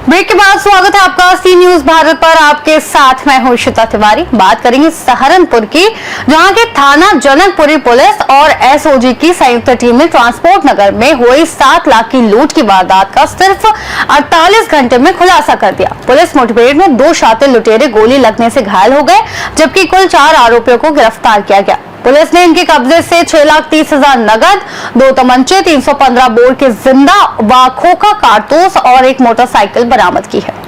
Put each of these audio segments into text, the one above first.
Break के बाद स्वागत है आपका सी न्यूज भारत पर। आपके साथ मैं हूं श्वेता तिवारी। बात करेंगे सहारनपुर की, जहां के थाना जनकपुरी पुलिस और एसओजी की संयुक्त टीम ने ट्रांसपोर्ट नगर में हुई 7 लाख की लूट की वारदात का सिर्फ 48 घंटे में खुलासा कर दिया। पुलिस मुठभेड़ में 2 शातिर लुटेरे गोली लगने से घायल हो गए, जबकि कुल 4 आरोपियों को गिरफ्तार किया गया। पुलिस ने इनके कब्जे से 6,30,000 नगद, 2 तमंचे, 315 बोर के जिंदा व खोखा कारतूस और एक मोटरसाइकिल बरामद की है।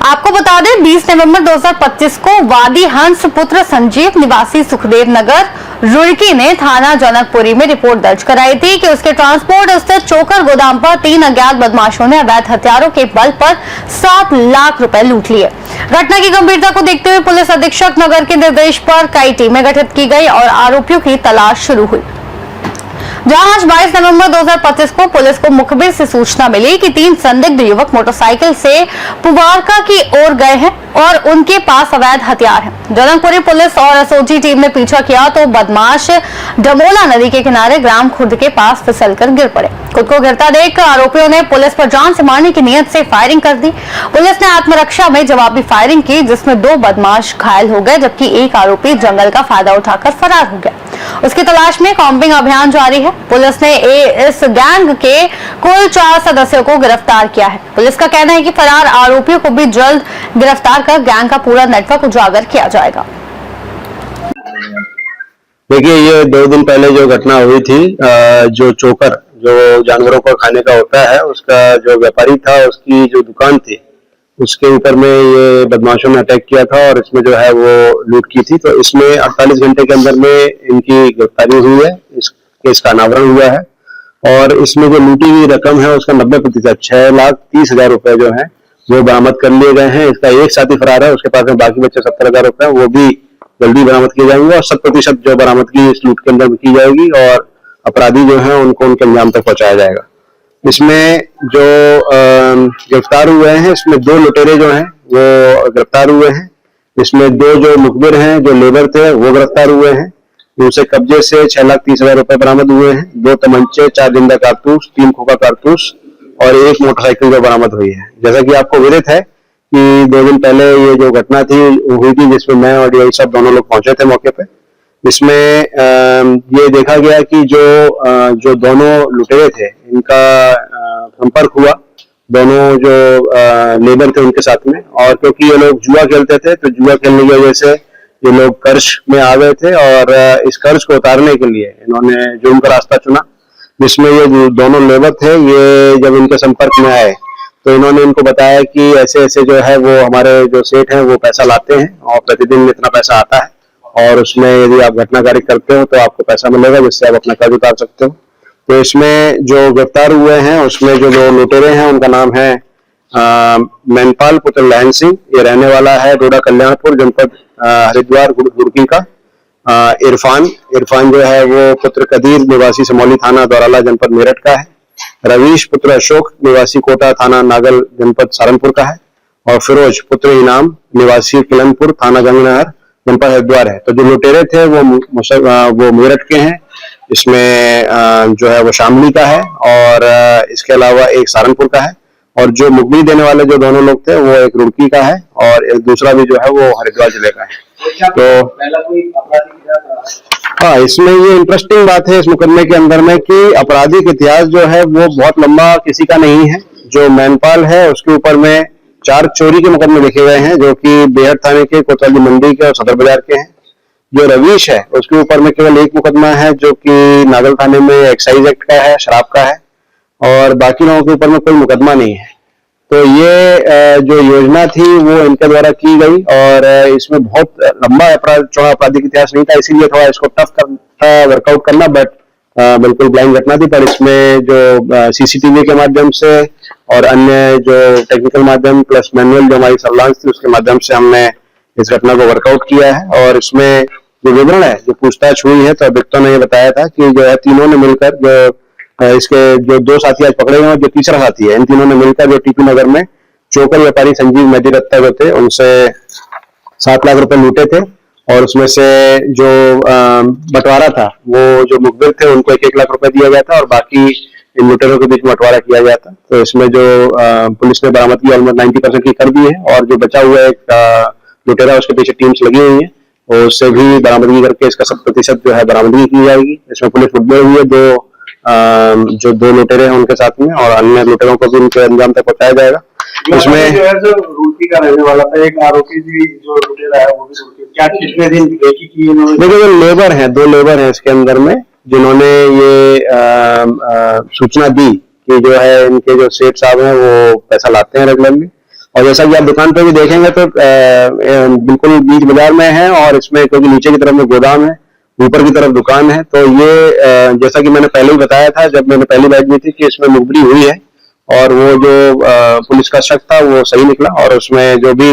आपको बता दें, 20 नवंबर 2025 को वादी हंस पुत्र संजीव निवासी सुखदेव नगर रुड़की ने थाना जनकपुरी में रिपोर्ट दर्ज कराई थी कि उसके ट्रांसपोर्ट स्थित चोकर गोदाम पर 3 अज्ञात बदमाशों ने अवैध हथियारों के बल पर 7 लाख रुपए लूट लिए। घटना की गंभीरता को देखते हुए पुलिस अधीक्षक नगर के निर्देश पर कई टीमें गठित की गई और आरोपियों की तलाश शुरू हुई। जहां आज 22 नवंबर 2025 को पुलिस को मुखबिर से सूचना मिली कि 3 संदिग्ध युवक मोटरसाइकिल से पुवारका की ओर गए हैं और उनके पास अवैध हथियार हैं। जनकपुरी पुलिस और एसओजी टीम ने पीछा किया तो बदमाश डमोला नदी के किनारे ग्राम खुर्द के पास फिसलकर गिर पड़े। खुद को गिरता देख आरोपियों ने पुलिस पर जान से मारने की नियत से फायरिंग कर दी। पुलिस ने आत्मरक्षा में जवाबी फायरिंग की, जिसमें 2 बदमाश घायल हो गए, जबकि एक आरोपी जंगल का फायदा उठाकर फरार हो गया। उसकी तलाश में कॉम्बिंग अभियान जारी है। पुलिस ने इस गैंग के कुल 4 सदस्यों को गिरफ्तार किया है। पुलिस का कहना है कि फरार आरोपियों को भी जल्द गिरफ्तार कर गैंग का पूरा नेटवर्क उजागर किया जाएगा। देखिए, ये 2 दिन पहले जो घटना हुई थी, जो चोकर जो जानवरों को खाने का होता है, उसका जो व्यापारी था, उसकी जो दुकान थी, उसके ऊपर में ये बदमाशों ने अटैक किया था और इसमें जो है वो लूट की थी। तो इसमें 48 घंटे के अंदर में इनकी गिरफ्तारी हुई है, इस केस का अनावरण हुआ है और इसमें जो लूटी हुई रकम है उसका 90%, 6,30,000 रुपए जो है वो बरामद कर लिए गए हैं। इसका एक साथी फरार है, उसके पास में बाकी बच्चे 70,000 रुपए, वो भी जल्दी बरामद किए जाएंगे और 100% जो बरामदगी इस लूट के अंदर की जाएगी और अपराधी जो है उनको उनके अंजाम तक पहुंचाया जाएगा। इसमें जो गिरफ्तार हुए हैं, इसमें 2 लुटेरे जो हैं वो गिरफ्तार हुए हैं। इसमें 2 जो मुखबिर हैं, जो लेबर थे, वो गिरफ्तार हुए हैं। उनसे कब्जे से 6,30,000 रुपए बरामद हुए हैं, 2 तमंचे, 4 जिंदा कारतूस, 3 खोखा कारतूस और 1 मोटरसाइकिल जो बरामद हुई है। जैसा कि आपको विदित है कि 2 दिन पहले ये जो घटना हुई थी, जिसमें मैं और डीआई साहब दोनों लोग पहुंचे थे मौके पे। इसमें ये देखा गया कि जो दोनों लुटेरे थे, इनका संपर्क हुआ दोनों जो लेबर थे उनके साथ में, और क्योंकि ये लोग जुआ खेलते थे तो जुआ खेलने की वजह से ये लोग कर्ज में आ गए थे और इस कर्ज को उतारने के लिए इन्होंने जुर्म का रास्ता चुना। जिसमें ये दोनों लेबर थे, ये जब इनके संपर्क में आए तो इन्होंने इनको बताया कि ऐसे ऐसे जो है वो हमारे जो सेठ हैं वो पैसा लाते हैं और प्रतिदिन इतना पैसा आता है और उसमें यदि आप घटना कार्य करते हो तो आपको पैसा मिलेगा, जिससे आप अपना कर्ज उतार सकते हो। तो इसमें जो गिरफ्तार हुए हैं उसमें जो 2 लुटेरे हैं उनका नाम है मैनपाल पुत्र लहन सिंह, ये रहने वाला है डोडा कल्याणपुर जनपद हरिद्वार रुड़की का। इरफान जो है वो पुत्र कदीर निवासी समौली थाना दौराला जनपद मेरठ का है। रवीश पुत्र अशोक निवासी कोटा थाना नागल जनपद सहारनपुर का है और फिरोज पुत्र इनाम निवासी किलनपुर थाना गंगनहर जनपद हरिद्वार है। तो जो लुटेरे थे वो मेरठ के हैं, इसमें जो है वो शामली का है और इसके अलावा एक सहारनपुर का है और जो मुखबिर देने वाले जो दोनों लोग थे वो एक रुड़की का है और एक दूसरा भी जो है वो हरिद्वार जिले का है। तो हाँ, इसमें ये इंटरेस्टिंग बात है इस मुकदमे के अंदर में कि आपराधिक इतिहास जो है वो बहुत लंबा किसी का नहीं है। जो मैनपाल है उसके ऊपर में 4 चोरी के मुकदमे लिखे गए हैं, जो कि बेहद थाने के, कोतवाली मंडी के और सदर बाजार के हैं। जो रवीश है उसके ऊपर में केवल 1 मुकदमा है, जो कि नागल थाने में एक्साइज एक्ट का है, शराब का है, और बाकी लोगों के ऊपर में कोई मुकदमा नहीं है। तो ये जो योजना थी वो इनके द्वारा की गई और इसमें बहुत लंबा चौड़ा आपराधिक इतिहास नहीं था, इसीलिए थोड़ा इसको टफ वर्कआउट करना, बट बिल्कुल ब्लाइंड घटना थी। पर इसमें जो सीसीटीवी के माध्यम से और अन्य जो टेक्निकल माध्यम प्लस मैनुअल जो हमारी सर्विलांस थी उसके माध्यम से हमने इस घटना को वर्कआउट किया है। और इसमें जो विवरण है, जो पूछताछ हुई है, तो अभियुक्तों ने ये बताया था कि जो है तीनों ने मिलकर, जो इसके जो 2 साथी आज पकड़े हुए हैं, जो तीसरा साथी है, इन तीनों ने मिलकर जो टीपी नगर में चोकर व्यापारी संजीव मेहदी दत्ता जो थे उनसे 7 लाख रुपए लूटे थे और उसमें से जो बंटवारा था, वो जो मुखबिर थे उनको 1-1 लाख रुपए दिया गया था और बाकी इन लुटेरों के बीच बंटवारा किया गया था। तो इसमें जो पुलिस ने बरामदगी ऑलमोस्ट 90% की कर दी है और जो बचा हुआ एक लुटेरा उसके पीछे टीम्स लगी हुई है और उससे भी बरामदगी करके इसका 100% जो है बरामदगी की जाएगी। इसमें पुलिस मुठभेड़ हुई है जो 2 लुटेरे हैं उनके साथ में और अन्य लुटेरों को भी उनके अंजाम तक पहुंचाया जाएगा। इसमें जो है जो रुड़की का रहने वाला था, एक आरोपी भी जो लुटेरा है वो भी रुड़की, क्या कितने दिन रेकी की इन्होंने? देखिए जो लेबर हैं, 2 लेबर हैं इसके अंदर में जिन्होंने ये सूचना दी कि जो है इनके जो सेठ साहब हैं वो पैसा लाते हैं रेगुलरली और जैसा कि आप दुकान पे भी देखेंगे तो बिल्कुल बीच बाजार में है और इसमें क्योंकि नीचे की तरफ में गोदाम है, ऊपर की तरफ दुकान है। तो ये जैसा कि मैंने पहले ही बताया था जब मैंने पहली बात की थी कि इसमें मुखबिरी हुई है और वो जो पुलिस का शक था वो सही निकला और उसमें जो भी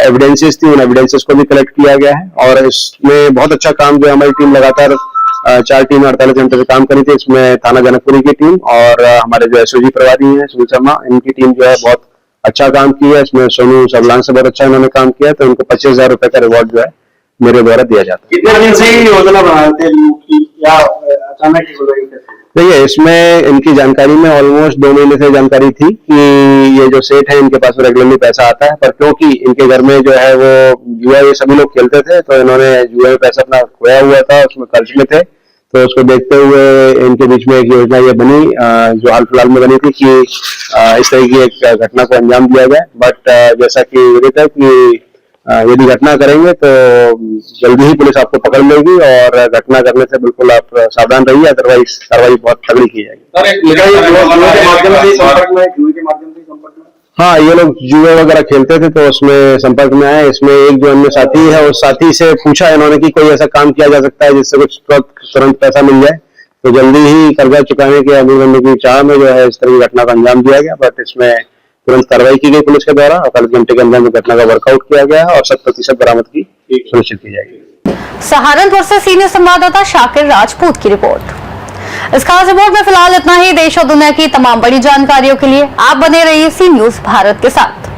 एविडेंसेस थी उन एविडेंसेस को भी कलेक्ट किया गया है और इसमें बहुत अच्छा काम जो हमारी टीम लगातार 4 टीम 48 घंटे से काम करी थी। इसमें थाना जनकपुरी की टीम और हमारे जो एसओजी प्रभारी हैं सुनील शर्मा, इनकी टीम जो है बहुत अच्छा काम की है। इसमें सोनू सबलान से बहुत अच्छा इन्होंने काम किया तो इनको 25,000 रुपए का रिवॉर्ड जो है मेरे द्वारा दिया जाता है। कितने दिन से ही योजना बना रहे थे लूट की या अचानक ही हो गई? देखिए इसमें इनकी जानकारी में ऑलमोस्ट 2 महीने से जानकारी थी कि ये जो सेठ है इनके पास रेगुलरली पैसा आता है, पर क्योंकि इनके घर में जो है वो जुआ ये सभी लोग खेलते थे तो इन्होंने जुए में पैसा अपना खोया हुआ था, उसमें कर्ज में थे। तो उसको देखते हुए इनके बीच में एक योजना ये बनी जो हाल फिलहाल में बनी थी कि इस तरह की एक घटना को अंजाम दिया जाए। बट जैसा कि विदित है कि यदि घटना करेंगे तो जल्दी ही पुलिस आपको पकड़ लेगी और घटना करने से बिल्कुल आप सावधान रहिए, अदरवाइज कार्रवाई बहुत तगड़ी की जाएगी। हाँ, ये लोग जुए वगैरह खेलते थे तो उसमें संपर्क में आए। इसमें एक जो अन्य साथी है उस साथी से पूछा इन्होंने कि कोई ऐसा काम किया जा सकता है जिससे कुछ तुरंत पैसा मिल जाए, तो जल्दी ही कर्जा चुकाने के अमीर बनने की चाह में जो है इस तरह की घटना का अंजाम दिया गया। बट इसमें तुरंत कार्रवाई की गई पुलिस के द्वारा, 48 घंटे के अंदर में घटना का वर्कआउट किया गया है और 100% बरामदगी सुनिश्चित की जाएगी। सहारनपुर से सीनियर संवाददाता शाकिर राजपूत की रिपोर्ट। इस खास रिपोर्ट में फिलहाल इतना ही। देश और दुनिया की तमाम बड़ी जानकारियों के लिए आप बने रहिए सी न्यूज़ भारत के साथ।